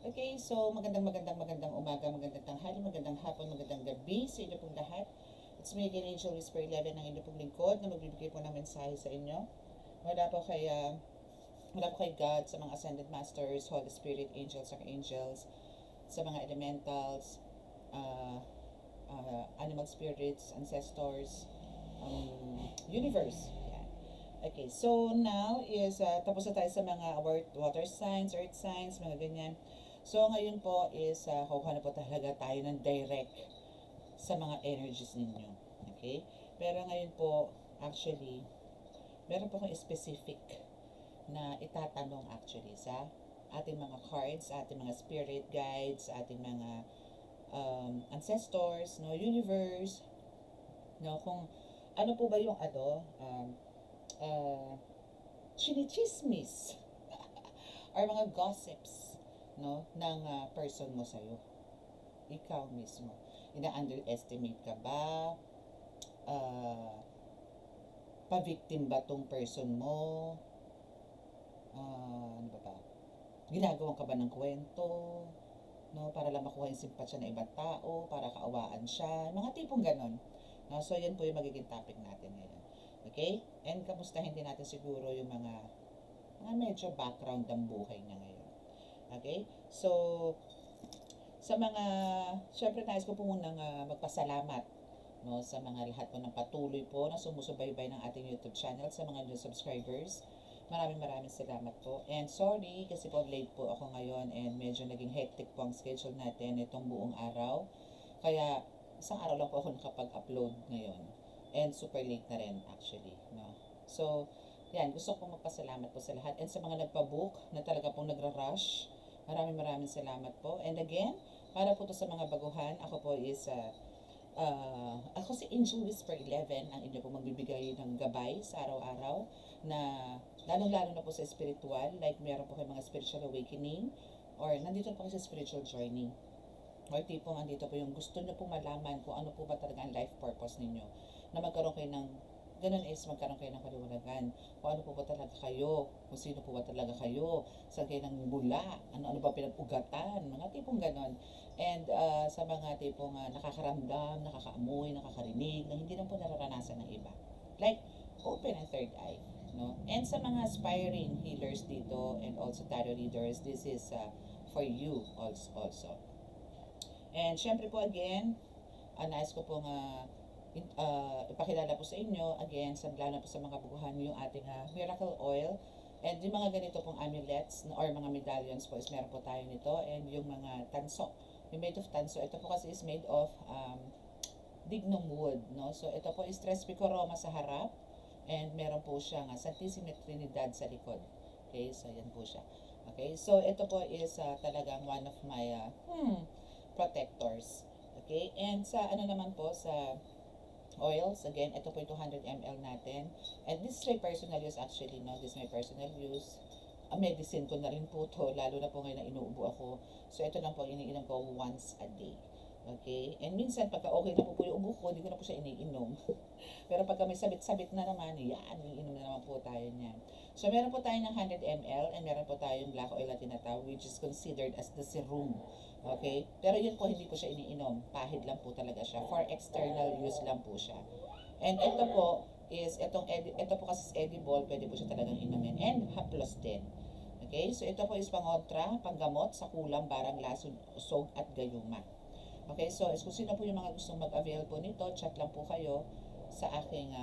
Okay, so magandang umaga, magandang tanghali, magandang hapon, magandang gabi sa inyo pong lahat. It's me again, Angel Whisper 11, ang inyo pong lingkod na magbibigay po ng mensahe sa inyo. Wala po kay, uh, Wala po kay God, sa mga Ascended Masters, Holy Spirit, Angels, Archangels, sa mga Elementals, Animal Spirits, Ancestors, Universe. Yan. Okay, so now is tapos na tayo sa mga water signs, earth signs, mga ganyan. So ngayon po is kukuha na po talaga tayo ng direct sa mga energies ninyo. Okay? Pero ngayon po, actually, meron po akong specific na itatanong actually sa ating mga cards, ating mga spirit guides, ating mga ancestors, no, universe, no, kung ano po ba yung chinichismis or mga gossips, no, ng person mo sa'yo. Ikaw mismo. Ina-underestimate ka ba? Pa-victim ba tong person mo? Ano ba ba? Ginagawan ka ba ng kwento? No, para lang makuha yung simpatsya ng ibang tao, para kaawaan siya, mga tipong ganon. No, so yan po yung magiging topic natin ngayon. Okay? And kamustahin din natin siguro yung mga medyo background ng buhay niya ngayon. Okay? So, sa mga, syempre nais ko po munang magpasalamat, no, sa mga lahat po ng patuloy po na sumusubaybay ng ating YouTube channel, sa mga new subscribers. Maraming salamat po. And sorry kasi po late po ako ngayon and medyo naging hectic po ang schedule natin itong buong araw. Kaya isang araw lang po ako nakapag-upload ngayon. And super late na rin actually. No? So, yan. Gusto ko magpasalamat po sa lahat. And sa mga nagpa-book na talaga pong nagra-rush, maraming salamat po. And again, para po to sa mga baguhan, ako po is ako si Angel Whisper 11, ang inyo po magbibigay ng gabay sa araw-araw na lalong-lalo na po sa spiritual, like meron po kayo mga spiritual awakening or nandito po sa spiritual journey. Or tipong andito po yung gusto nyo po malaman kung ano po ba talaga ang life purpose ninyo. Na magkaroon kayo ng ganun is magkaroon kayo ng kaliwanagan. Kung ano po ba talaga kayo, kung sino po ba talaga kayo, saan kayo nang mula, ano ba pinag-ugatan, mga tipong ganun. And sa mga tipong nakakaramdam, nakakaamoy, nakakarinig, na hindi na po nararanasan ng iba. Like, open ang third eye. No? And sa mga aspiring healers dito and also tarot readers, this is for you also. And syempre po again, nais ko pong ipakilala po sa inyo, again, lalo po sa mga bukuhan, yung ating miracle oil. And yung mga ganito pong amulets or mga medallions po is meron po tayo nito. And yung mga tanso, yung made of tanso, ito po kasi is made of dignum wood. No? So ito po is Tres Picoroma sa harap. And meron po siyang Santissima Trinidad sa likod. Okay, so yan po siya. Okay, so ito po is talagang one of my protectors. Okay, and sa ano naman po, sa oils, again, ito po yung 200 ml natin. And this is my personal use actually, no? This is my personal use. Medicine ko na rin po to, lalo na po ngayon na inuubo ako. So ito lang po, iniinom ko once a day. Okay? And minsan, pagka okay na po yung ubo ko, hindi ko na po siya iniinom. Pero pagka may sabit-sabit na naman, yan, iinom na naman po tayo niyan. So, meron po tayo ng 100 ml and meron po tayong black oil na tinatawag, which is considered as the serum. Okay? Pero yun po, hindi po siya iniinom. Pahid lang po talaga siya. For external use lang po siya. And ito po is, ito po kasi edible, pwede po siya talagang inumin. And haplos din. Okay? So, ito po is pangontra, panggamot sa kulang, barang, lason, usog, at gayuma. Okay, so kung sino po yung mga gustong mag-avail po nito, chat lang po kayo sa aking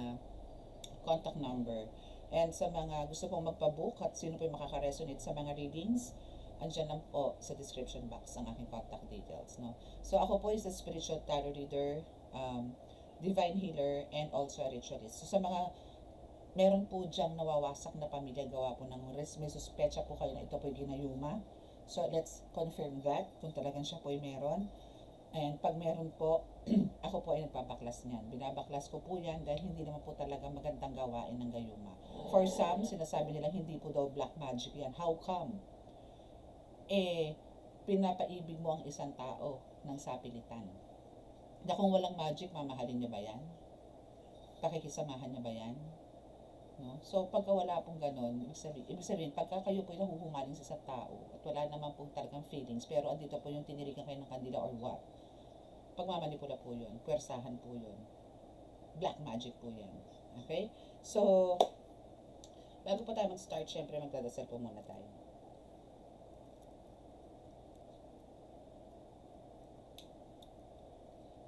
contact number. And sa mga gusto pong magpa-book at sino po yung makaka-resonate sa mga readings, andyan lang po sa description box ang aking contact details. No? So ako po is a spiritual tarot reader, divine healer, and also a ritualist. So sa mga meron po diyang nawawasak na pamilya, gawa po ng may suspecha po kayo na ito po yung ginayuma. So let's confirm that kung talagang siya po yung meron. And pag meron po, ako po ay nagpapaklas niyan. Binabaklas ko po yan dahil hindi naman po talaga magandang gawain ng gayuma. For some, sinasabi nilang hindi po daw black magic yan. How come? Pinapaibig mo ang isang tao ng sapilitan. Na kung walang magic, mamahalin niyo ba yan? Pakikisamahan niyo ba yan? No? So, pagka wala pong ganon, ibig sabihin, pagka kayo po nahuhumaling sa isang tao at wala naman pong talagang feelings, pero andito po yung tinirigan kayo ng kandila or what, pagmamanipula po yun, puwersahan po yun, black magic po yan. Okay? So, bago po tayo mag-start, syempre magdadasal po muna tayo.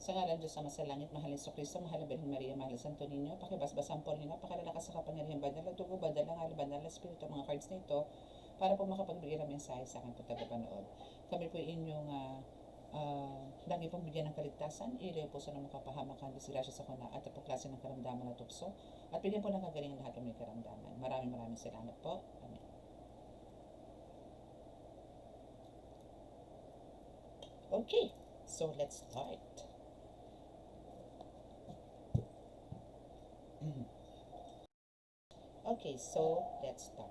Sa ngalan Diyos Ama sa langit, mahal sa Kristo, mahal na Birhen Maria, mahal Santo Niño, pakibasbas ang pol nyo, pakalalakas sa kapangyarihan, banal na dugo, banal na ngal, banal na espiritu, mga cards na ito, para po makapagbigay ng mensahe sa akin po tagapanood. Kami po inyong lagi pong bigyan ng kaligtasan, ilayo po sa mga kapahamakan, disgrasya sa kuna, at po klase ng karamdaman na tukso, at bigyan po ng kagalingan lahat ng may karamdaman. Maraming salamat po. Amen. Okay, so let's start. Okay, so let's start.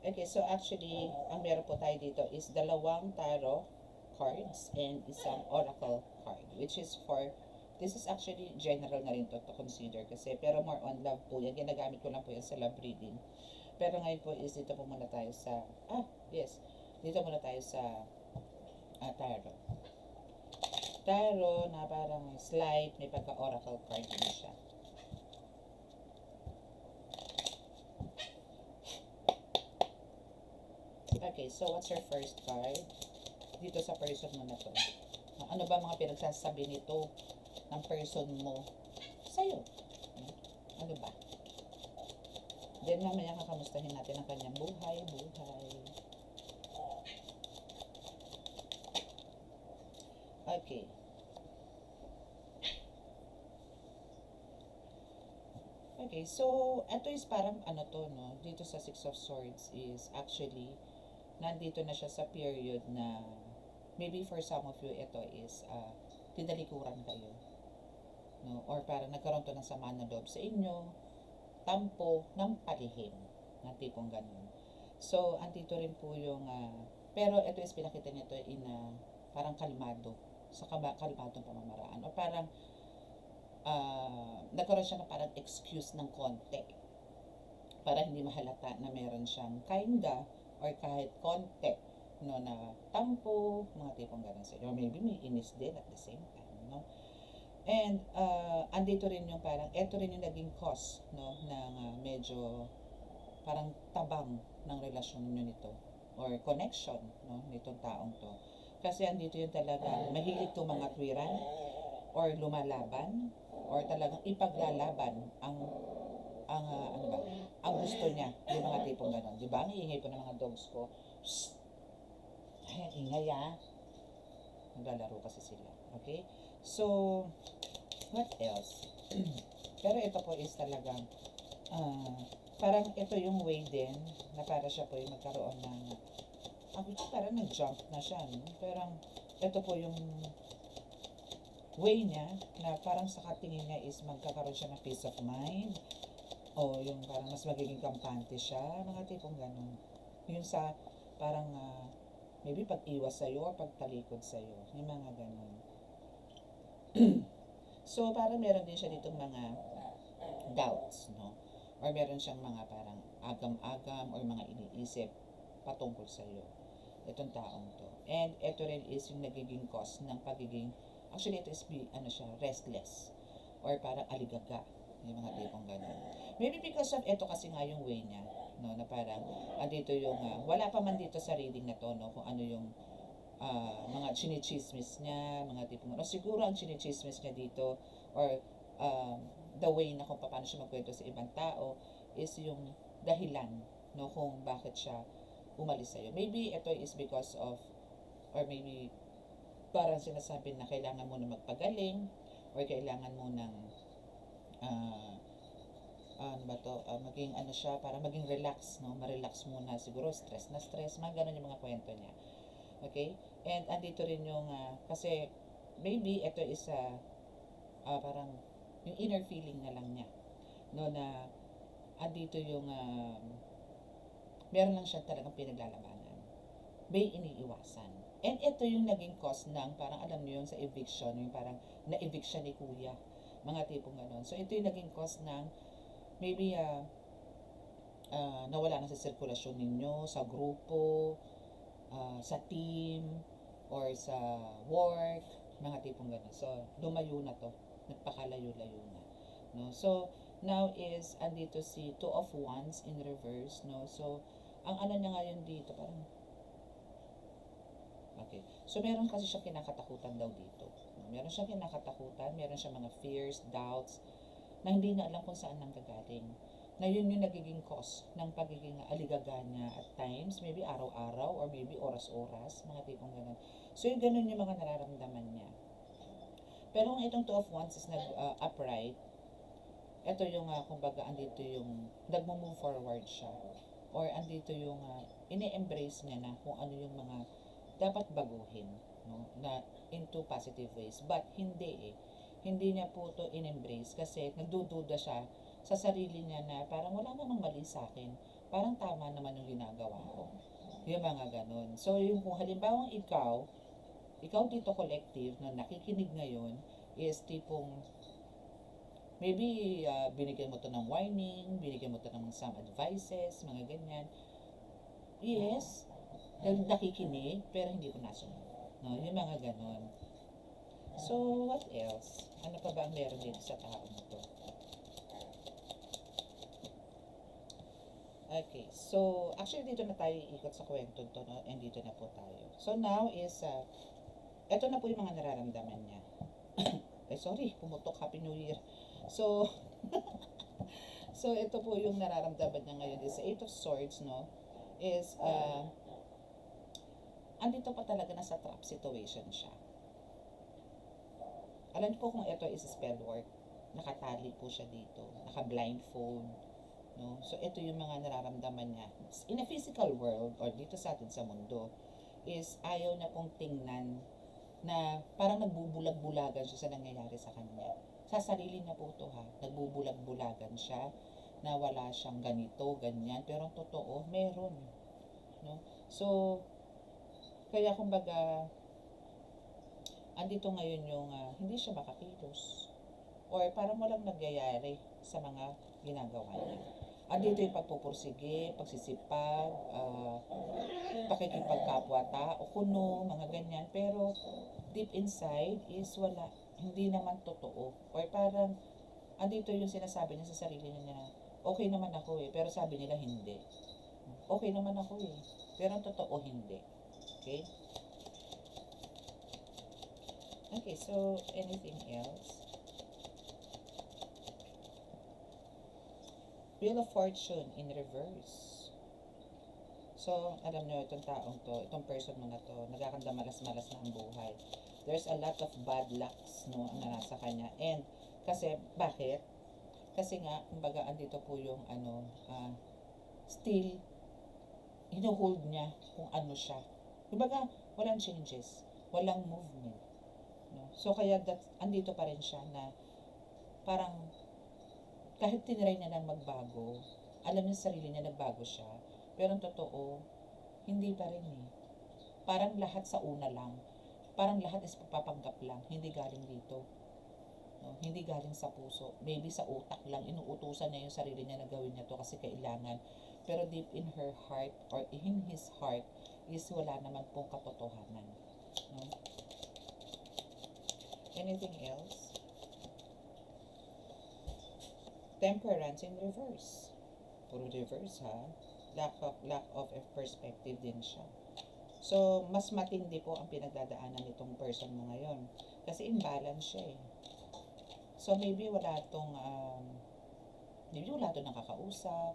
Okay, so actually, ang meron po tayo dito is dalawang tarot cards and isang oracle card, which is for, this is actually general na rin to consider kasi, pero more on love po yan. Ginagamit ko lang po yan sa love reading. Pero ngayon po is dito po muna tayo sa, dito muna tayo sa tarot. Tarot na parang slight, may pagka-oracle card din siya. Okay, so what's your first card? Dito sa person mo na to. Ano ba mga pinagsasabi nito ng person mo sa'yo? Ano ba? Then mamaya kakamustahin natin ang kanyang buhay. Okay. Okay, so ito is parang ano to, no? Dito sa Six of Swords is actually nandito na siya sa period na maybe for some of you ito is tinalikuran kayo, no? Or parang nagkaroon to ng sama ng loob sa inyo, tampo ng palihim, na tipong ganun. So andito rin po yung pero ito is pinakita nito in parang kalmado, sa kalmadong pamamaraan, o parang nagkaroon siya ng parang excuse ng konti para hindi mahalata na meron siyang kinda or kahit konti, no, na tampo, mga tipong ganun sa'yo. Or maybe may inis din at the same time, no? And andito rin yung parang, eto rin yung naging cause, no, ng medyo parang tabang ng relasyon nyo nito or connection, no, nitong taong to. Kasi andito yung talaga mahilig to mga twiran or lumalaban or talagang ipaglalaban ang ano ba, ang gusto niya, yung mga tipong gano'n. Di ba? Ang iingay po ng mga dogs ko. Shhh! Ay, ingay Naglalaro kasi sila. Okay? So, what else? Pero ito po is talagang, parang ito yung way din, na para siya po yung magkaroon ng, parang nag-jump na siya, no? Parang, ito po yung way niya, na parang sa katingin niya is magkakaroon siya ng peace of mind, o yung parang mas magiging kampante siya, mga tipong ganun. Yung sa parang maybe pag-iwas sa'yo or pagtalikod sa'yo, yung mga ganun. So parang meron din siya ditong mga doubts, no? Or meron siyang mga parang agam-agam or mga iniisip patungkol sa'yo, itong taong to. And ito rin is yung nagiging cause ng pagiging, actually ito is restless or parang aligaga, yung mga tipong ganun. Maybe because of ito kasi nga yung way niya, no, na parang andito yung wala pa man dito sa reading na to, no, kung ano yung mga chinichismis niya, mga tipong, o siguro ang chinichismis niya dito or the way na kung paano siya magkwento sa ibang tao is yung dahilan, no, kung bakit siya umalis sa'yo. Maybe ito is because of, or maybe parang sinasabi na kailangan mo na magpagaling or kailangan mo ng maging ano siya, para maging relax, no? Ma-relax muna, siguro stress na stress, mga ganun yung mga kwento niya. Okay? And andito rin yung, kasi maybe ito is parang yung inner feeling na lang niya, no, na andito yung meron lang siya talagang pinaglalabanan, may iniiwasan. And ito yung naging cause ng parang alam niyo yung sa eviction, yung parang na-eviction ni kuya, mga tipong gano'n. So ito yung naging cause ng maybe nawala na sa sirkulasyon ninyo, sa grupo, sa team, or sa work, mga tipong gano'n. So, lumayo na to. Nagpakalayo-layo na. No? So, now is, andito si Two of Wands in reverse. No? So, ang ano niya ngayon dito, parang, okay. So, meron kasi siyang kinakatakutan daw dito. No? Meron siyang kinakatakutan, meron siyang mga fears, doubts, na hindi na alam kung saan nanggagaling. Na yun yung nagiging cause ng pagiging aligaga niya at times, maybe araw-araw or maybe oras-oras, mga tipong ganun. So yung ganun yung mga nararamdaman niya. Pero kung itong Two of Wands is upright, ito yung kumbaga andito yung nagmo-move forward siya. Or andito yung ini-embrace niya na kung ano yung mga dapat baguhin, no? Na into positive ways. But hindi hindi niya po to in-embrace kasi nagdududa siya sa sarili niya na parang wala namang mali sa akin. Parang tama naman yung ginagawa ko. Yung mga ganun. So, yung kung halimbawa ikaw dito collective na nakikinig ngayon is tipong maybe binigyan mo to ng warning, binigyan mo to ng some advices, mga ganyan. Yes, nakikinig pero hindi ko nasunod. No, yung mga ganun. So, what else? Ano pa ba ang meron dito sa tao na to? Okay, so actually dito na tayo iikot sa kwento to, no? And dito na po tayo. So now is, eto na po yung mga nararamdaman niya. Ay, sorry, pumutok. Happy New Year. So, so ito po yung nararamdaman niya ngayon is Eight of Swords, no? Is, andito pa talaga nasa trap situation siya. Alam po kung ito is spell work. Nakatali po siya dito. Naka-blindfold. No? So, ito yung mga nararamdaman niya. In a physical world, or dito sa atin sa mundo, is ayaw na pong tingnan na parang nagbubulag-bulagan siya sa nangyayari sa kanya. Sa sarili niya po ito ha. Nagbubulag-bulagan siya na wala siyang ganito, ganyan. Pero ang totoo, meron. No? So, kaya kumbaga, andito ngayon yung hindi siya makakilos. Or parang walang nagyayari sa mga ginagawa niya. Andito yung pagpupursige, pagsisipag, pakikipagkapwa-tao, kuno, mga ganyan. Pero deep inside is wala. Hindi naman totoo. Or parang andito yung sinasabi niya sa sarili niya na okay naman ako pero sabi nila hindi. Okay naman ako pero ang totoo hindi. Okay? Okay, so anything else? Wheel of Fortune in reverse. So, alam nyo, itong taong to, itong person mo na to, nagkakanda malas-malas na ang buhay. There's a lot of bad lucks, no, ang nasa kanya. And, kasi, bakit? Kasi nga, kumbaga, andito po yung, still, hinuhold niya kung ano siya. Kumbaga, walang changes, walang movement. No? So, kaya, andito pa rin siya na, parang, kahit tinry niya lang magbago, alam niya sa sarili niya nagbago siya, pero ang totoo, hindi pa rin Parang lahat sa una lang. Parang lahat is papapanggap lang, hindi galing dito. No? Hindi galing sa puso. Maybe sa utak lang, inuutusan niya yung sarili niya na gawin niya to kasi kailangan. Pero deep in her heart, or in his heart, is wala naman pong katotohanan. No? Anything else? Temperance in reverse. Puro reverse ha. Lack of a perspective din siya. So, mas matindi po ang pinagdadaanan nitong person mo ngayon. Kasi imbalance siya So, maybe wala nakakausap.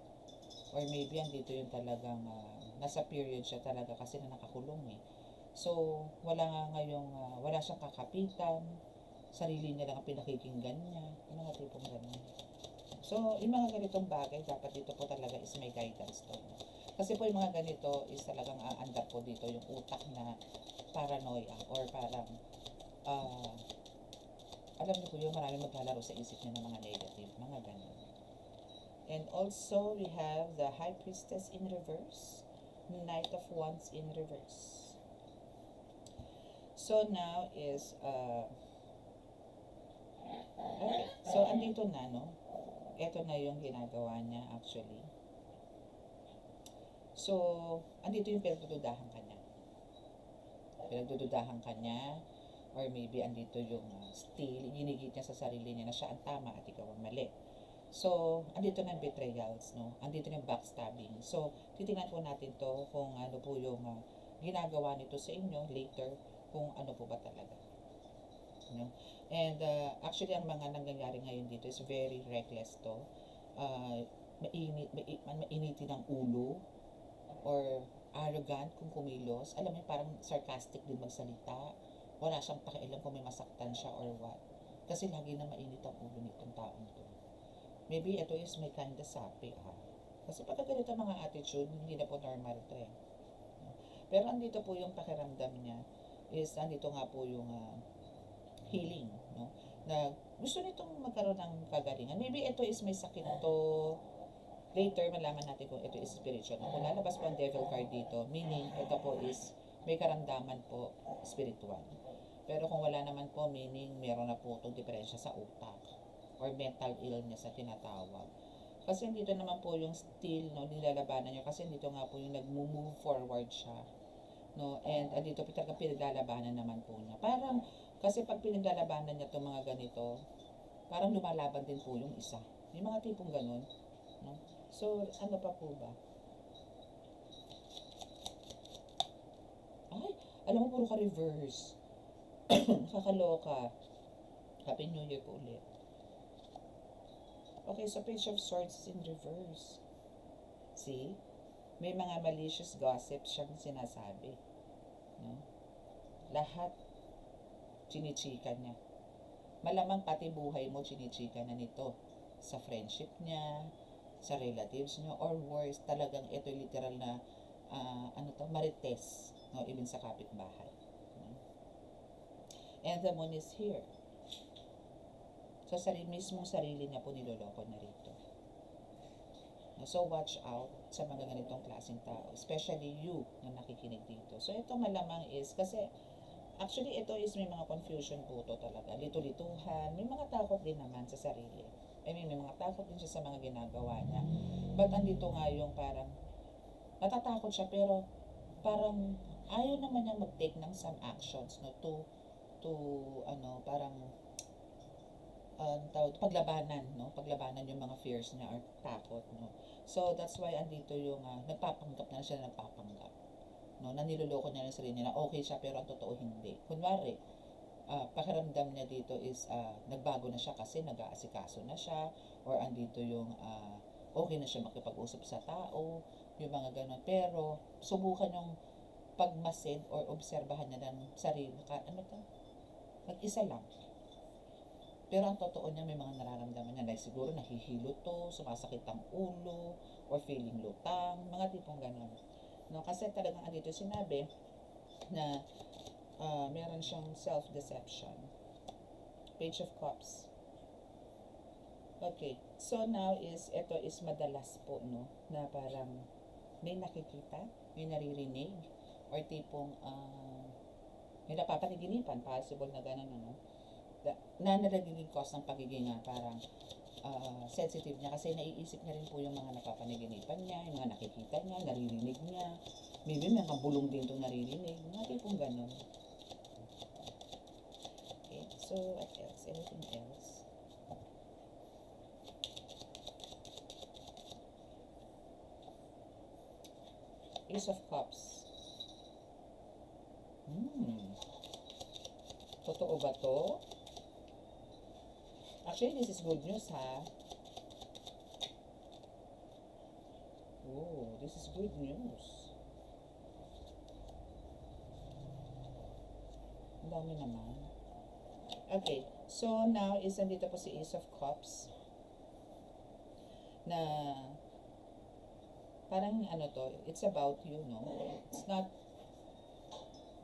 Or maybe andito yung talagang nasa period siya talaga kasi na nakakulong So, wala siyang kakapitan. Sarili niya lang ang pinakikinggan niya. Yung mga tipong ganun. So, yung mga ganitong bagay, dapat dito po talaga is may guidance to. Kasi po yung mga ganito is talagang aandar po dito yung utak na paranoia or parang, alam niyo po yung maraming maglalaro sa isip niya ng mga negative, mga ganun. And also, we have the High Priestess in reverse, Knight of Wands in reverse. So, now is, okay, so andito na, no? eto na yung ginagawa niya actually. So, andito yung pinagdududahan ka niya. Pinagdududahan ka niya, or maybe andito yung still, ginigit niya sa sarili niya na siya ang tama at ikaw ang mali. So, andito na yung betrayals, no? Andito na yung backstabbing. So, titingnan po natin to kung ano po yung ginagawa nito sa inyo later, kung ano po ba talaga. No? And actually, ang mga nangyayari ngayon dito is very reckless to. Mainitin ang ulo, or arrogant kung kumilos. Alam mo, parang sarcastic din magsalita. Wala siyang pakialam kung may masaktan siya or what. Kasi lagi na mainit ang ulo nitong taong to. Maybe ito is may kind of sapi, ha. Kasi pagka ganito mga attitude, hindi na po normal to eh. Pero andito po yung pakiramdam niya is andito nga po yung healing, no? Na gusto nitong magkaroon ng kagalingan. Maybe ito is may sakit to. Later, malaman natin kung ito is spiritual. Kung lalabas po ang devil card dito, meaning ito po is may karamdaman po spiritual. Pero kung wala naman po, meaning meron na po itong diferensya sa utak or mental illness na tinatawag. Kasi dito naman po yung still, no, nilalabanan niya. Kasi dito nga po yung nag-move forward siya. No? And dito po talaga pinaglalabanan naman po niya. Parang, kasi pag pinaglalabanan niya itong mga ganito, parang lumalaban din po yung isa. May mga tipong ganun. No? So, ano pa po ba? Ay, alam mo, puro ka reverse. Nakakaloka. Happy New Year po ulit. Okay, so Page of Swords is in reverse. See? May mga malicious gossip siyang sinasabi. No? Lahat chinichika niya. Malamang pati buhay mo chinichika na nito. Sa friendship niya, sa relatives niyo, or worse, talagang ito literal na marites, no, even sa kapitbahay. And the moon is here. So, mismong sarili niya po niloloko na rito. So, watch out sa mga ganitong klaseng tao, especially you na nakikinig dito. So, ito malamang is, kasi actually ito is may mga confusion po to talaga. Lito-lituhan, may mga takot din naman sa sarili. May mga takot din siya sa mga ginagawa niya. But andito nga yung parang, natatakot siya pero parang ayaw naman niya mag-take ng some actions, no, to parang paglabanan, no, paglabanan yung mga fears niya or takot, no. So that's why andito yung nagpapanggap na siya, nagpapanggap, no, na niloloko niya ng sarili niya na okay siya pero ang totoo hindi. Kunwari, pakiramdam niya dito is nagbago na siya kasi nag-aasikaso na siya, or andito yung okay na siya makipag-usap sa tao, yung mga ganon. Pero subukan yung pagmasid or obserbahan niya ng sarili, mag-isa lang. Pero ang totoo niya, may mga nararamdaman niya, like siguro nahihilo to, sumasakit ang ulo, or feeling lutang, mga tipong ganon. No, kasi talagang andito sinabi na meron siyang self-deception. Page of Cups. Okay, so now is, ito is madalas po, no, na parang may nakikita, may naririnig, or tipong may napapaniginipan, possible na gano'n, no, na nagiging cause ng pagiging parang sensitive niya, kasi naiisip niya rin po yung mga napapaniginipan niya, yung mga nakikita niya, naririnig niya, maybe may mga bulong din itong naririnig, mga tipong gano'n. Okay, so what else? Anything else? Ace of Cups. Totoo ba to? Actually, this is good news, ha? Oh, this is good news. Ang dami naman. Okay, so now is nandito po si Ace of Cups na parang it's about you, no? It's not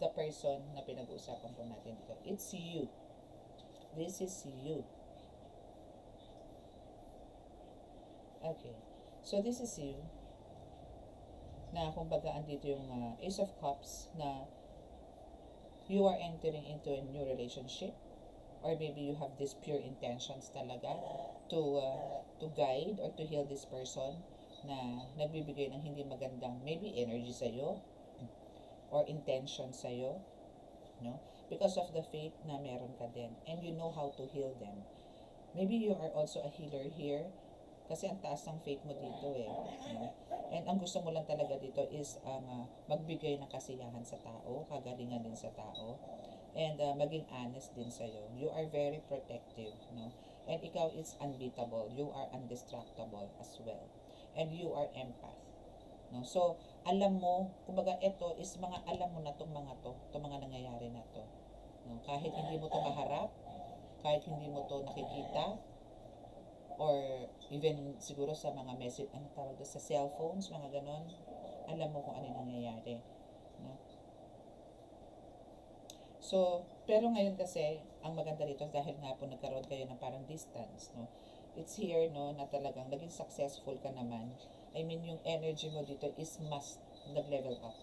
the person na pinag-uusapan po natin dito. It's you. This is you. Okay. So this is you. Na kumbaga andito yung Ace of Cups na you are entering into a new relationship. or maybe you have this pure intentions talaga to guide or to heal this person na nagbibigay ng hindi magandang maybe energy sa'yo or intention sa'yo, no? Because of the faith na meron ka din and you know how to heal them. Maybe you are also a healer here kasi ang taas ng faith mo dito eh. No? And ang gusto mo lang talaga dito is magbigay ng kasiyahan sa tao, kagalingan din sa tao, and maging honest din sa'yo. You are very protective, no? And ikaw is unbeatable. You are undistractable as well. And you are empath. No? So, alam mo, kumbaga ito is mga alam mo na itong mga nangyayari na to. No? Kahit hindi mo to maharap, kahit hindi mo to nakikita, or even siguro sa mga message, ano tawag doon, sa cellphones, mga ganon, alam mo kung ano yung nangyayari. No? So, pero ngayon kasi, ang maganda dito dahil nga po nagkaroon kayo ng parang distance, no? It's here, no, na talagang naging successful ka naman. I mean, yung energy mo dito is mas nag-level up.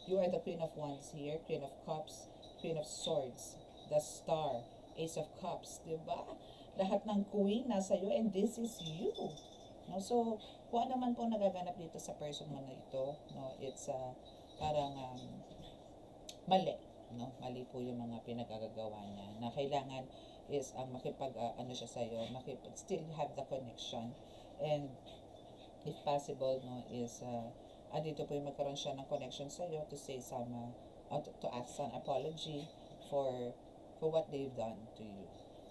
You are the Queen of Wands here, Queen of Cups, Queen of Swords, the Star, Ace of Cups, di ba? Lahat ng Queen nasa iyo and this is you. No? So, kung ano man po nagaganap dito sa person mo na ito, no, it's parang mali. No? Mali po yung mga pinagagagawa niya na kailangan is makipag ano siya sa iyo, makipag still have the connection, and if possible, no, is dito po yung magkaroon siya ng connection sa iyo to say some to ask an apology for what they've done to you.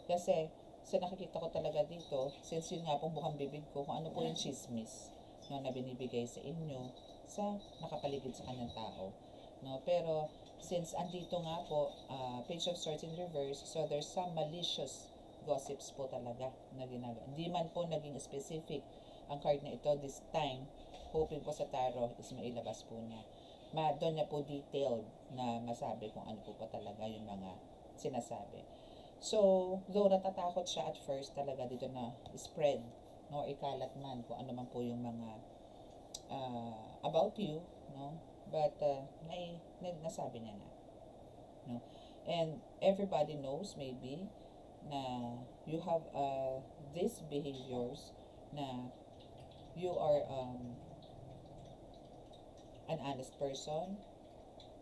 Kasi sa nakikita ko talaga dito, since yun nga pong bukang bibig ko, kung ano po yung chismis, no, na binibigay sa inyo sa nakapaligid sa kanyang tao, no? Pero since andito nga po Page of Swords in reverse, so there's some malicious gossips po talaga na ginagawa. Hindi man po naging specific ang card na ito this time, hoping po sa tarot is mailabas po niya. Doon niya po detailed na masabi kung ano po pa talaga yung mga sinasabi. So, though natatakot siya at first talaga dito na spread, no, ikalat man kung ano man po yung mga about you, no, but nasabi niya na, no, and everybody knows maybe na you have these behaviors na you are an honest person,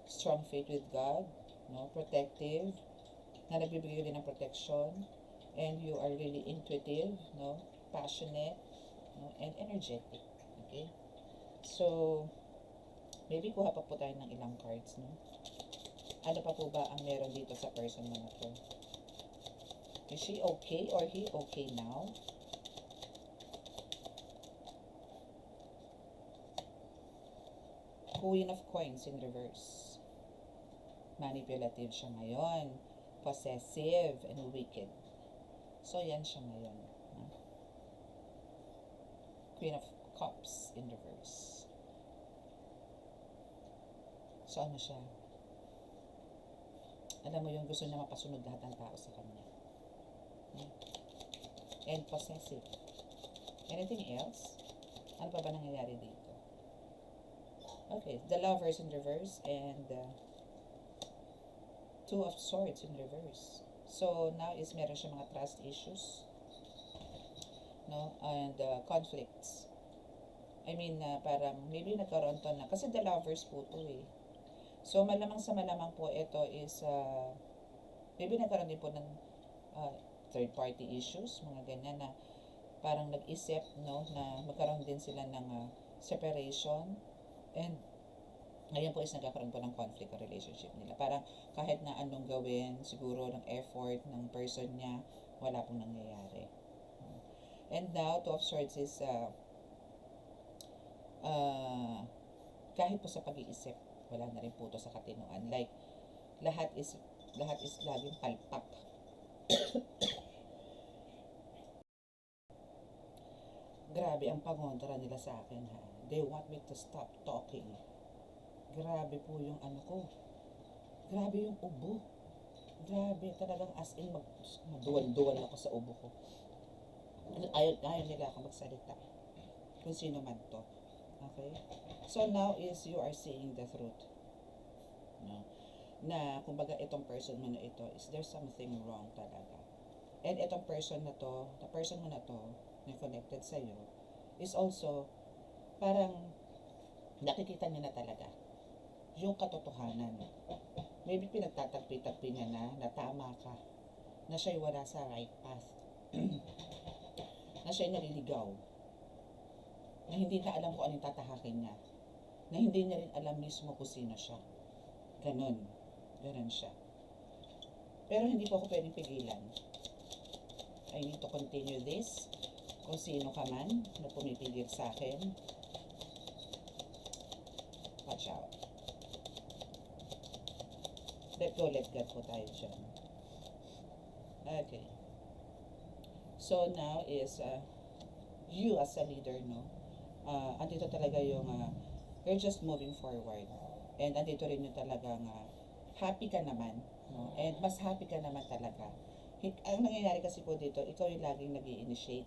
strong faith with God, no, protective, na nagbibigay din ng protection, and you are really intuitive, no, passionate, no, and energetic. Okay? So, maybe kuha pa po tayo ng ilang cards, no? Ano pa po ba ang meron dito sa person mo na to? Is she okay or he okay now? Queen of Coins in reverse. Manipulative siya ngayon. Possessive and wicked. So, yan siya ngayon. Queen of Cups in reverse. So, ano siya? Alam mo yung gusto niya mapasunod lahat ng tao sa kanya. And possessive. Anything else? Ano pa ba nangyayari dito? Okay, the Lovers in reverse and Two of Swords in reverse. So, now is meron siya mga trust issues, no, and conflicts. I mean, parang maybe nagkaroon to na, kasi the Lovers po to eh. So, malamang sa malamang po ito is maybe nagkaroon din po ng third party issues, mga ganyan na parang nag-isip, no, na magkaroon din sila ng separation, and ngayon po is nagkakaroon po ng conflict o relationship nila. Parang kahit na anong gawin, siguro ng effort ng person niya, wala pong nangyayari. And now, Two of Swords is kahit po sa pag-iisip, wala na rin po to sa katinoan. Like, lahat is laging palpak. Grabe ang pangontra nila sa akin, ha. They want me to stop talking. Grabe po yung ano ko. Grabe yung ubo. Grabe, talagang as in maduwal-duwal ako sa ubo ko. Ayaw nila ako magsalita. Kung sino man to. Okay? So now is you are saying the truth. No? na kumbaga itong person mo na ito is there's something wrong talaga. And itong person na to, the person mo na to, na connected sa'yo, is also parang nakikita niya na talaga yung katotohanan. Maybe pinagtatagpi-tagpi niya na tama ka, na siya'y wala sa right path, na siya'y naliligaw, na hindi na alam kung anong tatahakin niya, na hindi niya rin alam mismo kung sino siya. Ganon. Ganon siya. Pero hindi po ako pwedeng pigilan. I need to continue this. Kung sino ka man na pumipigil sa akin, watch out. Let go, let God po tayo dyan. Okay. So now is you as a leader, no? Andito talaga yung you're just moving forward. And andito rin yung talagang happy ka naman, no? And mas happy ka naman talaga. Ang nangyayari kasi po dito, ikaw yung laging nag-i-initiate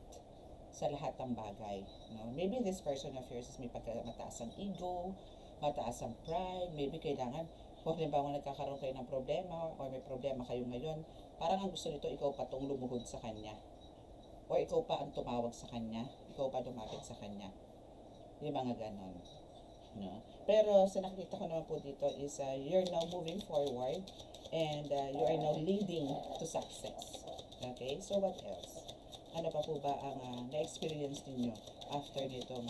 sa lahat ng bagay, no? Maybe this person of yours is may mataas ang ego, mataas ang pride, maybe kailangan, kung halimbawa nagkakaroon kayo ng problema or may problema kayo ngayon, parang ang gusto nito ikaw pa tong lumuhod sa kanya. O ikaw pa ang tumawag sa kanya, ikaw pa lumapit sa kanya. Yung mga ganon. No? Pero sa nakikita ko naman po dito is you're now moving forward and you are now leading to success. Okay? So what else? Ano pa po ba ang na-experience ninyo after nitong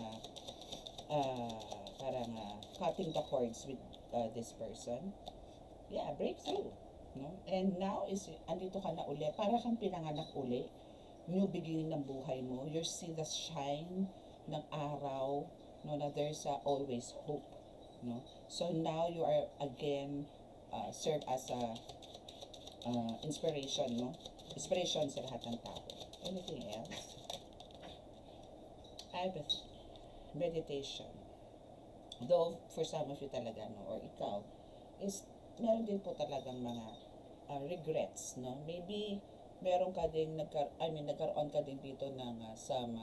parang cutting the cords with this person? Yeah, breakthrough. No? And now is andito ka na uli, para kang pinanganak uli, new beginning ng buhay mo. You see the shine ng araw, no, na there's always hope, no? So now you are again serve as a inspiration, no? Inspiration sa lahat ng tao. Anything else? Empathy, meditation. Though for some of you talaga, no, or ikaw, is meron din po talagang mga regrets, no? Maybe meron ka din nagkaroon ka din dito ng some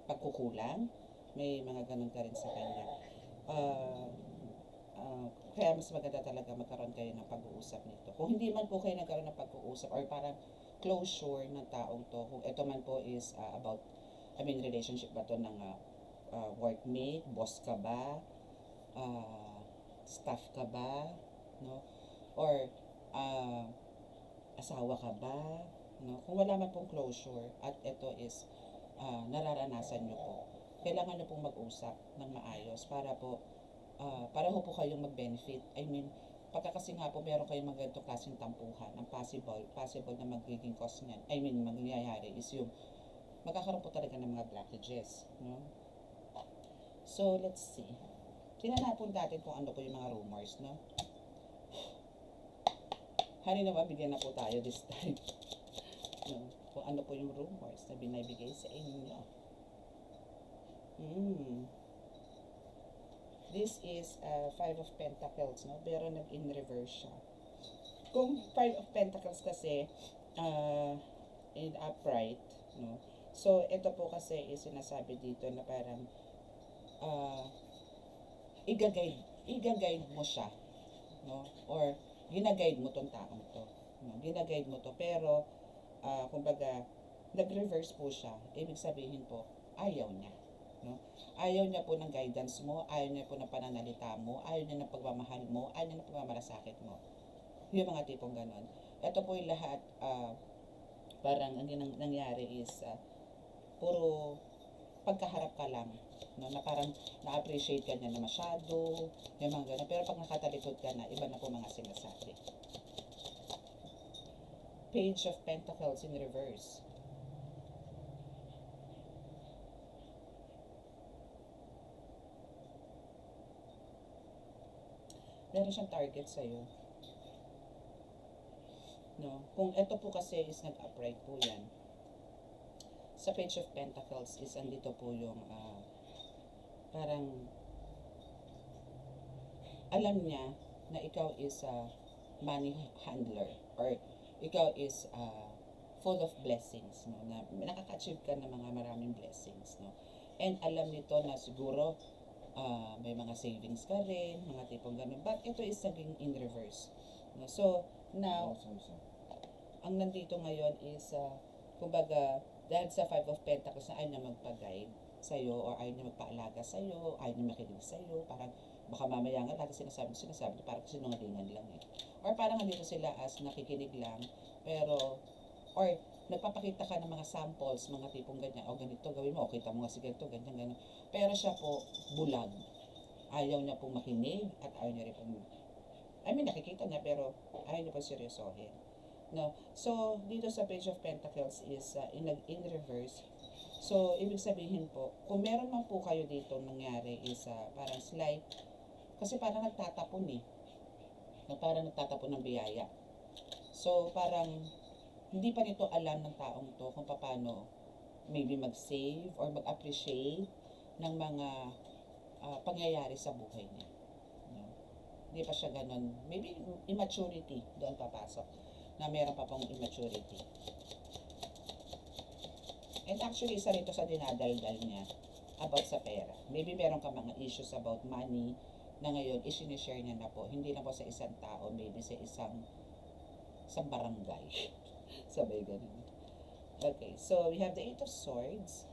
pagkukulang. May mga ganun ka rin sa kanya. Kaya mas maganda talaga magkaroon kayo ng pag-uusap nito. Kung hindi man po kayo nagkaroon ng pag-uusap or parang closure ng taong to, kung ito man po is about, relationship ba to ng workmate, boss ka ba, staff ka ba, no? Or asawa ka ba, no? Kung wala man pong closure at ito is nararanasan nyo po, kailangan nyo pong mag-usap ng maayos para po pareho po kayong mag-benefit. Pagka kasi nga po meron kayong mga ganitong klaseng tampuhan, ang possible na magiging cause niyan, mangyayari is yung magkakaroon po talaga ng mga blockages, no? So, let's see. Tinanapon natin kung ano po yung mga rumors, no? Hari na mabigyan na po tayo this time. No? Kung ano po yung rumors na binibigay sa inyo. This is Five of Pentacles, no? Pero nag-in reverse siya. Kung Five of Pentacles kasi in upright, no? So, ito po kasi is sinasabi dito na parang i-guide mo siya, no? Or gina-guide mo tong taong to, no? Gina-guide mo to, pero kumbaga nag-reverse po siya. Ibig sabihin po, ayaw niya, no? Ayaw niya po ng guidance mo, ayaw niya po ng pananalita mo, ayaw niya ng pagmamahal mo, ayaw niya ng pagmamalasakit mo. Yung mga tipong ganon. Ito po yung lahat, parang ang nangyari is puro pagkaharap ka lang, no? Na parang na-appreciate ka niya na masyado, yung mga ganon. Pero pag nakatalikod ka na, iba na po mga sinasabi. Page of Pentacles in reverse. Meron siyang target sa'yo, no? Kung ito po kasi is nag-upright po yan, sa Page of Pentacles is andito po yung parang alam niya na ikaw is a money handler or ikaw is full of blessings, no? Na nakaka-achieve ka ng mga maraming blessings, no? And alam nito na siguro may mga savings ka rin, mga tipong ganun. But ito is naging in reverse. No? So, now, ang nandito ngayon is, kumbaga, dahil sa Five of Pentacles na ayaw na magpa-guide sa'yo or ayaw na magpaalaga sa'yo, ayaw na makinig sa'yo, parang baka mamaya nga lahat sinasabi parang sinungalingan lang eh. Or parang nandito sila as nakikinig lang, pero, or nagpapakita ka ng mga samples, mga tipong ganyan, o ganito gawin mo, o kita mo nga si ganito, ganyan, ganyan. Pero siya po, bulag. Ayaw niya pong makinig at ayaw niya rin pong, nakikita niya pero ayaw niya pong seryosohin. No? So, dito sa Page of Pentacles is in reverse. So, ibig sabihin po, kung meron man po kayo dito nangyari is parang slight, kasi parang nagtatapon eh. Parang nagtatapon ng biyaya. So, parang hindi pa nito alam ng taong to kung paano maybe mag-save or mag-appreciate ng mga pangyayari sa buhay niya. No? Hindi pa siya ganun. Maybe immaturity doon papasok. Na meron pa pong immaturity. And actually, isa rin to sa dinadaldal niya about sa pera. Maybe meron ka mga issues about money na ngayon, isinishare niya na po. Hindi na po sa isang tao, maybe sa isang barangay. Sabay ganun. Okay, so we have the Eight of Swords.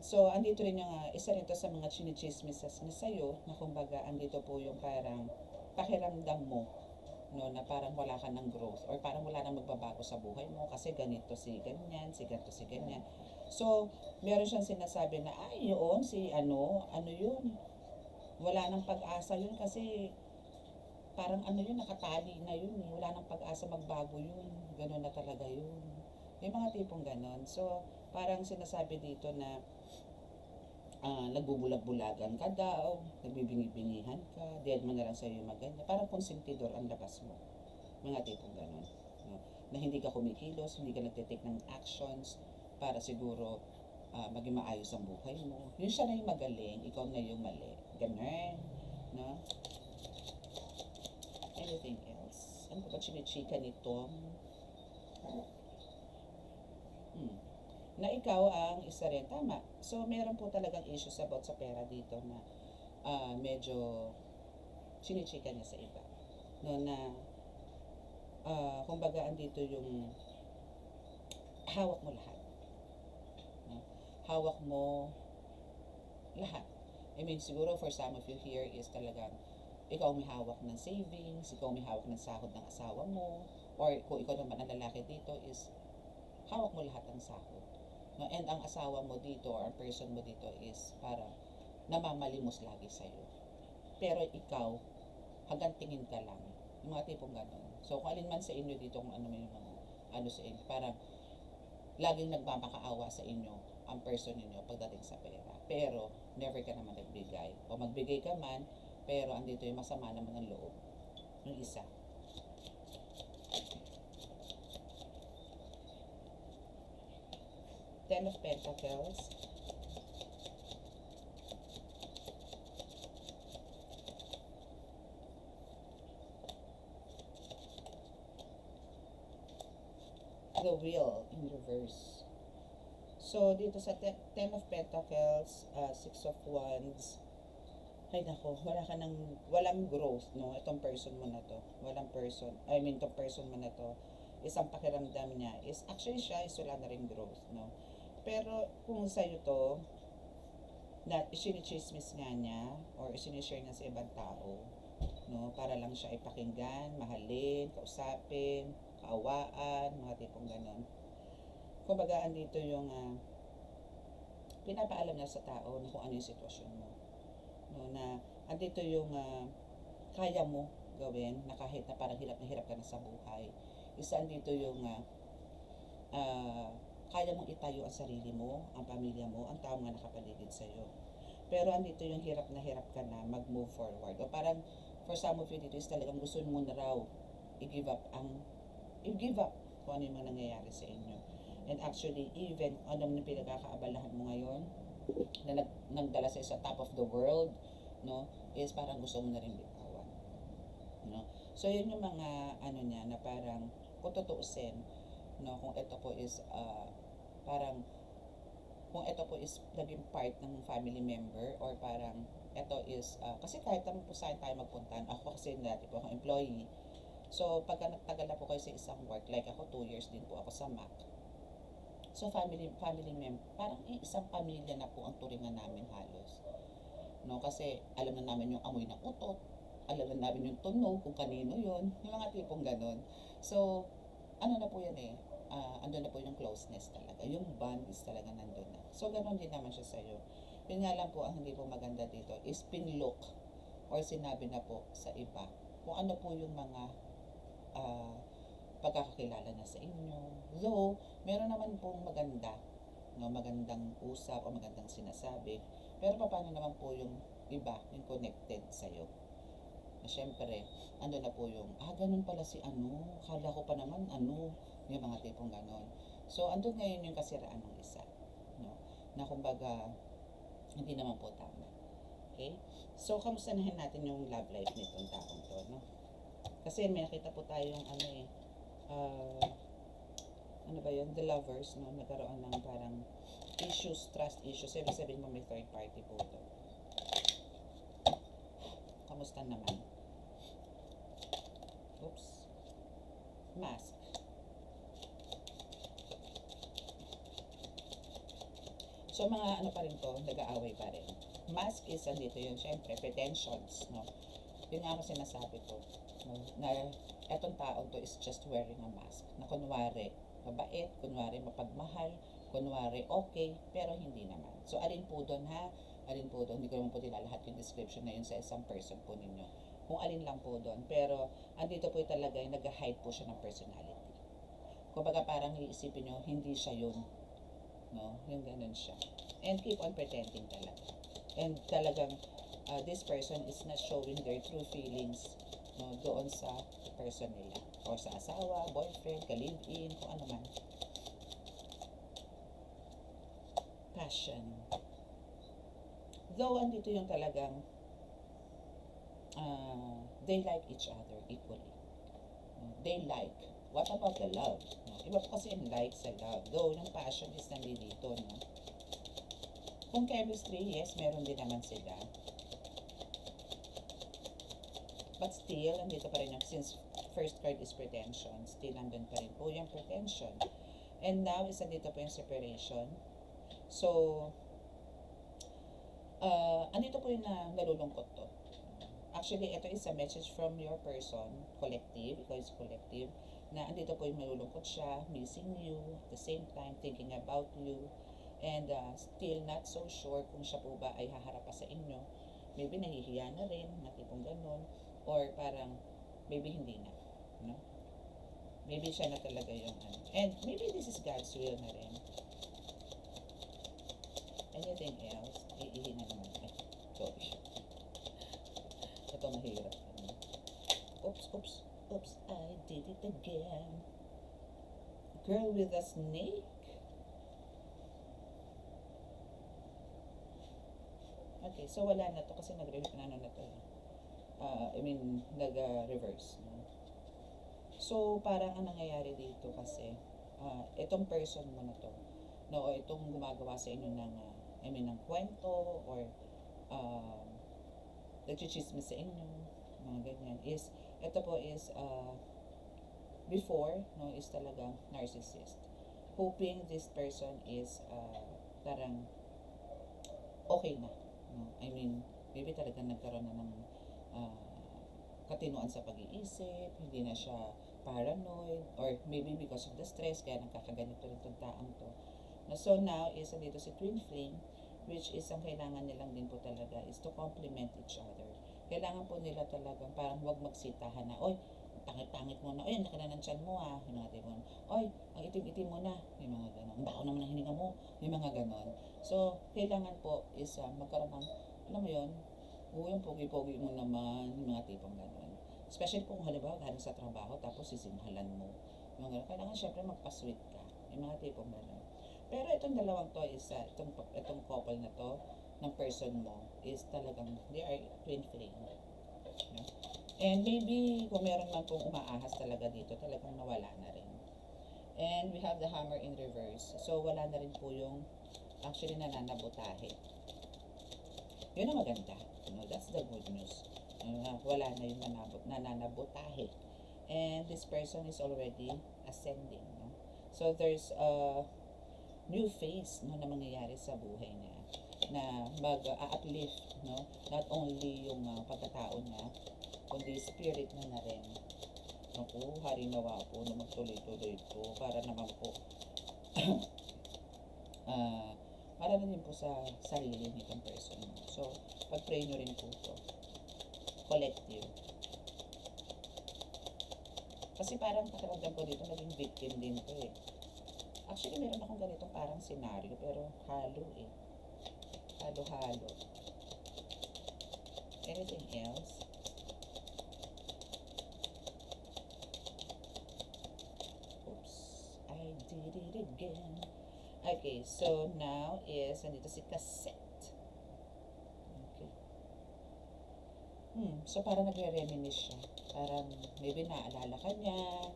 So, andito rin yung, isa rin to sa mga chinichismisas na sa'yo, na kumbaga, andito po yung parang pakiramdam mo, no, na parang wala ka ng growth or parang wala nang magbabago sa buhay mo kasi ganito si ganyan, si ganito si ganyan. So, meron siyang sinasabi na, yun, si ano yun, wala nang pag-asa yun kasi parang yun, nakatali na yun, wala nang pag-asa magbago yun, gano'n na talaga yun. May mga tipong gano'n. So, parang sinasabi dito na nagbubulag-bulagan ka daw, nagbibingi-bingihan ka, dead mo na lang sa'yo yung maganda. Parang konsentidor ang labas mo. Mga tipong gano'n. No? Na hindi ka kumikilos, hindi ka nagtitake ng actions para siguro maging maayos ang buhay mo. Yun siya na yung magaling, ikaw na yung mali. Ganun. No? Anything else? Ano ba chinichika nito? Na ikaw ang isa rin. Tama. So, meron po talagang issues about sa pera dito na medyo chinichika niya sa iba. No, na kumbaga andito yung hawak mo lahat. No? Hawak mo lahat. I mean, siguro for some of you here is talagang ikaw may hawak ng savings, ikaw may hawak ng sahod ng asawa mo, or kung ikaw naman ang lalaki dito is hawak mo lahat ng sahod. No? And ang asawa mo dito or ang person mo dito is parang namamalimos lagi sa'yo. Pero ikaw, hanggang tingin ka lang. Yung mga tipong gano'n. So, kung alin man sa inyo dito, kung ano may mga sa inyo, parang laging nagmamakaawa sa inyo ang person ninyo pagdating sa pera. Pero, never ka naman nagbigay. O magbigay ka man, pero andito yung masama naman ng loob. Yung isa. Ten of Pentacles. The Wheel in reverse. So, dito sa Ten of Pentacles, Six of Wands, ay nako, walang growth, no? Itong person mo na to. Itong person mo na to, isang pakiramdam niya is, actually siya is wala na rin growth, no? Pero, kung sa'yo to, na isinichismis nga niya, or isinishare niya sa ibang tao, no? Para lang siya ipakinggan, mahalin, kausapin, kaawaan, mga tipong ganon. Kumbaga, andito yung pinapaalam niya sa tao na kung ano yung sitwasyon mo. No, na andito yung kaya mo gawin na kahit na parang hirap ka na sa buhay. Isa andito yung kaya mong itayo ang sarili mo, ang pamilya mo, ang tao nga nakapaligid sa'yo. Pero andito yung hirap ka na mag-move forward. O parang for some of you dito is talagang gusto mo na raw i-give up kung ano yung mga nangyayari sa inyo. And actually, even anong pinagkakaabalahan mo ngayon, na nagdala sa top of the world, no, is parang gusto mo na rin bitawan, no. So yun yung mga niya na parang kung tutuusin, no, kung ito po is parang kung ito po is naging part ng family member or parang ito is, kasi kahit naman po saan tayo magpuntahan, ako kasi dati po akong employee. So, pagka nagtagal na po kayo sa isang work, like ako 2 years din po ako sa Mac. So, family member, parang isang pamilya na po ang turingan namin halos. No, kasi alam na namin yung amoy ng utot, alam na namin yung tunog, kung kanino yon, yung mga tipong ganon. So, ano na po yan eh, andun na po yung closeness talaga. Yung bond is talaga nandun na. So, ganon din naman siya sa'yo. Yun nga lang po, ang hindi po maganda dito is pinlook or sinabi na po sa iba kung ano po yung mga uh, pagkakakilala na sa inyo. Though, meron naman pong maganda, no, magandang usap o magandang sinasabi. Pero paano naman po yung iba, yung connected sa'yo? Na syempre, ando na po yung, ganun pala si ano, kala ko pa naman ano, yung mga tipong ganon. So, andun ngayon yung kasiraan ng isa. No? Na kumbaga, hindi naman po tama. Okay? So, kamusta nahin natin yung love life nitong taong to, no? Kasi may nakita po tayong ano eh, ano ba yun, the lovers, no? Nagkaroon ng parang issues, trust issues. Ibig sabihin mo may third party po to. Kamusta naman? Oops. Mask. So, mga ano pa rin to, nag-aaway pa rin. Mask is, andito yun, syempre, pretensions, no? Yun nga ako sinasabi ko, no? Na etong taon to is just wearing a mask. Na kunwari, mabait, kunwari mapagmahal, kunwari okay, pero hindi naman. So, alin po doon ha? Alin po doon? Hindi ko naman po nilalahat yung description na yun sa isang person po ninyo. Kung alin lang po doon. Pero, andito po talaga yung nag-hide po siya ng personality. Kumbaga parang iisipin nyo, hindi siya yun. No? Yung ganun siya. And keep on pretending talaga. And talagang, this person is not showing their true feelings, no, doon sa person nila. Or sa asawa, boyfriend, ka-live-in, kung ano man. Passion. Though, andito yung talagang, they like each other equally. They like. What about the love? No? Iba po kasi yung like sa love. Though, yung passion is nandito, no? Kung chemistry, yes, meron din naman sila. But still, nandito pa rin yung, since first card is pretension, still nandun pa rin po yung pretension. And now, isa dito po yung separation. So, andito po yung nalulungkot to. Actually, ito is a message from your person, collective, ikaw is collective, na andito po yung malulungkot siya, missing you, at the same time thinking about you, and still not so sure kung siya po ba ay haharap pa sa inyo. Maybe nahihiya na rin, matipong ganun, or parang maybe hindi na, no? Maybe siya na talaga yung ano. And maybe this is God's will na rin. Anything else? Iihi na naman. Ay, sorry. Ito mahirap. Oops, I did it again. Girl with a snake? Okay, so wala na to kasi nag-ano na to. Nag-reverse. No? So, parang ang nangyayari dito kasi, itong person mo na to, no, o itong gumagawa sa inyo ng, ng kwento, or, nagchichismis sa inyo, mga ganyan, is, ito po is, before, no, is talagang narcissist. Hoping this person is, parang, okay na, no? Maybe talagang nagkaroon na ng, katinuan sa pag-iisip, hindi na siya paranoid, or maybe because of the stress, kaya nagkakaganito rin itong taong to. No, so now, is dito si Twin Flame, which is ang kailangan nilang din po talaga is to complement each other. Kailangan po nila talagang parang huwag magsitahan na, oy, pangit-pangit mo na, oy, ang laki na ng tiyan mo yung mga tipon, oy, ang itim-itim mo na, yung mga ganon, ang baho naman ang hininga mo, yung mga ganon. So, kailangan po is magkaroon ng, alam mo yun, yung pogi-pogi mo naman, yung mga tipong ganon. Especially kung halimbawa galing sa trabaho, tapos sisimhalan mo, yung mga ganon. Kailangan syempre magpa-sweet ka, yung mga tipong ganon. Pero itong dalawang to is, itong couple na to, ng person mo, is talagang, they are twin flame. No? And maybe, kung meron man pong umaahas talaga dito, talagang nawala na rin. And we have the hammer in reverse. So, wala na rin po yung Actually, nananabotahe. Yun ang maganda. That's the good news. Wala na yung nananabotahe. And this person is already ascending. No? So, there's a new phase no, na mangyayari sa buhay niya na mag-uplift, no? Not only yung pagkatao niya, kundi spirit niya na rin. Naku, hari nawa po na magtuloy-tuloy po para naman po para na din po sa sarili nitong person. So, pag-pray nyo rin po ito. Collective. Kasi parang pakiramdam ko dito, naging victim din to eh. Actually, meron akong ganitong parang senaryo, pero halo eh. Halo-halo. Anything else? Oops, I did it again. Okay, so now is, nandito si cassette. Okay. So parang nagre-reminisce siya. Parang maybe naalala ka niya,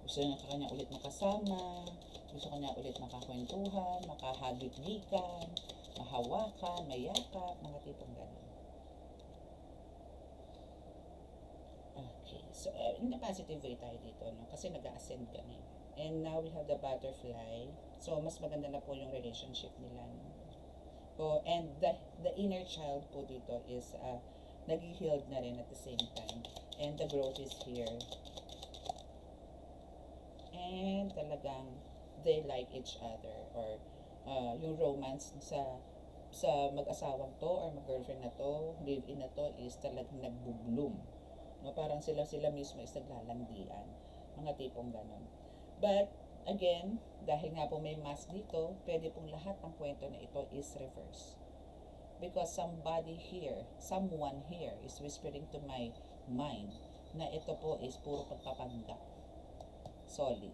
gusto niya ka niya ulit makasama, gusto ka niya ulit makakwentuhan, makahagit-gikan, mahawakan, mayakap, mga tipong gano'n. Okay, so in a positive way tayo dito, no? Kasi nag-ascend kami. And now we have the butterfly. So, mas maganda na po yung relationship nila. No? So, and the inner child po dito is nag-healed na rin at the same time. And the growth is here. And talagang they like each other. Or yung romance sa mag-asawang to or mag-girlfriend na to, live-in na to is talagang nagbo-bloom. No, parang sila mismo is naglalandian. Mga tipong ganon. But, again, dahil nga po may mask dito, pwede pong lahat ng kwento na ito is reverse. Because someone here is whispering to my mind na ito po is puro pagpapanggap. Solid.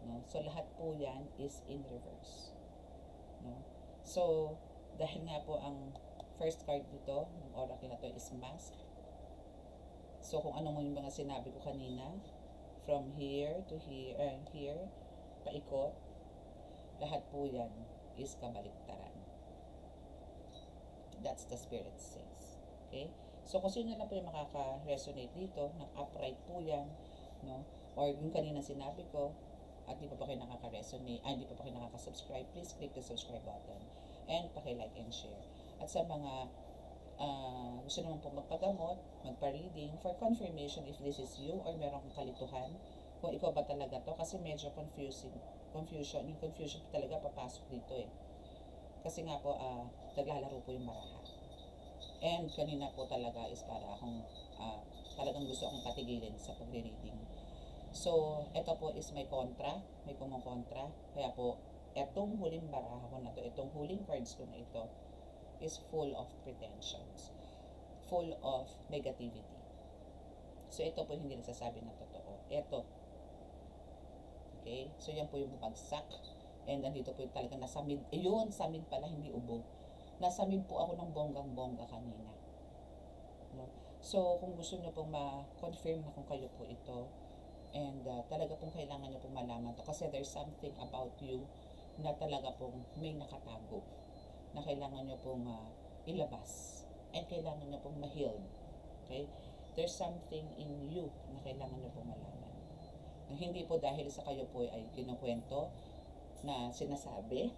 No? So, lahat po yan is in reverse. No? So, dahil nga po ang first card dito, ng oracle na to is mask. So, kung ano mo yung mga sinabi ko kanina, from here to here, paikot, lahat po yan is kabaliktaran. That's the spirit says. Okay? So, kung sino lang po yung makaka-resonate dito, ng upright po yan, no? Or yung kanina sinabi ko, at di pa kayo nakaka-resonate, di pa kayo nakaka-subscribe, please click the subscribe button and paki-like and share. At sa mga gusto naman po magpagamot, magpa-reading for confirmation if this is you or meron kang kalituhan, kung ikaw ba talaga to, kasi medyo confusion talaga papasok dito eh. Kasi nga po, naglalaro po yung maraha. And kanina po talaga is para akong, talagang gusto akong patigilin sa pagre-reading. So, ito po is may kumukontra. Kaya po, etong huling baraha ko na to, itong huling cards ko na ito, is full of pretensions, full of negativity. So, ito po hindi nagsasabi ng totoo. Ito. Okay? So, yan po yung bumagsak. And andito po yung talaga nasa mid. Ayun, sa mid pala, hindi ubo. Nasa mid po ako ng bonggang-bongga kanina. No? So, kung gusto nyo pong ma-confirm na kung kayo po ito, and talaga pong kailangan nyo pong malaman to kasi there's something about you na talaga pong may nakatago na kailangan nyo pong ilabas and kailangan nyo pong ma-heal. Okay? There's something in you na kailangan nyo pong malaman. Na hindi po dahil sa kayo po ay kinukwento na sinasabi.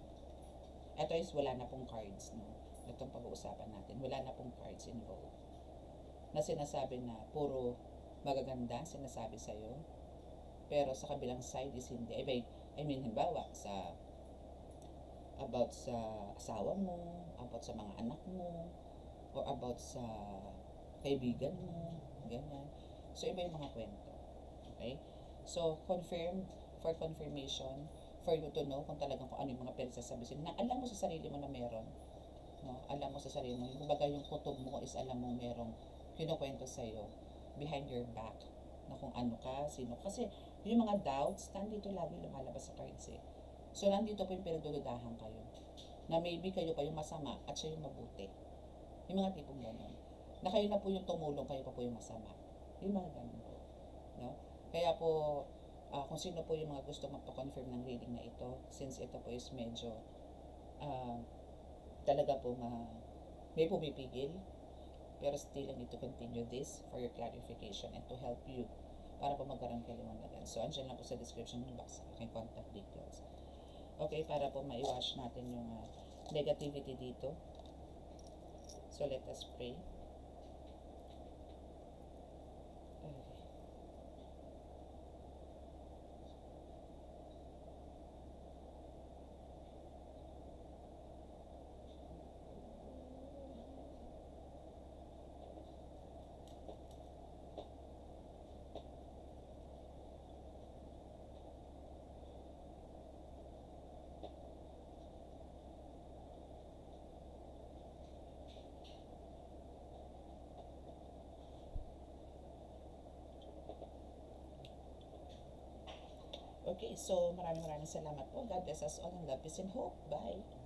Ito is wala na pong cards. No? Itong pag-uusapan natin. Wala na pong cards involved. Na sinasabi na puro magaganda sinasabi sa'yo. Pero sa kabilang side is hindi. I mean, halimbawa, about sa asawa mo, about sa mga anak mo, or about sa kaibigan mo, ganyan. So, iba yung mga kwento. Okay? So, for confirmation, for you to know kung talagang kung ano yung mga pinagsasabihin na alam mo sa sarili mo na meron. No? Alam mo sa sarili mo. Kumbaga yung kutob mo is alam mo merong kinukwento sa'yo behind your back na kung ano ka, sino. Kasi yung mga doubts, nandito lagi lumalabas sa cards eh. So, nandito po yung pinagdududahan kayo. Na maybe kayo pa yung masama at siya yung mabuti. Yung mga tipong gano'n. Na kayo na po yung tumulong, kayo pa po yung masama. Yung mga gano'n po. No? Kaya po, kung sino po yung mga gusto magpa-confirm ng reading na ito, since ito po is medyo talaga po may pumipigil. Pero still, I need to continue this for your clarification and to help you para po magkaroon kayo liwanagan. So, andyan lang po sa description box sa aking contact details. Okay, para po maiwash natin yung negativity dito. So, let us pray. Okay. Okay, so maraming salamat po. God bless us all and love, peace and hope. Bye!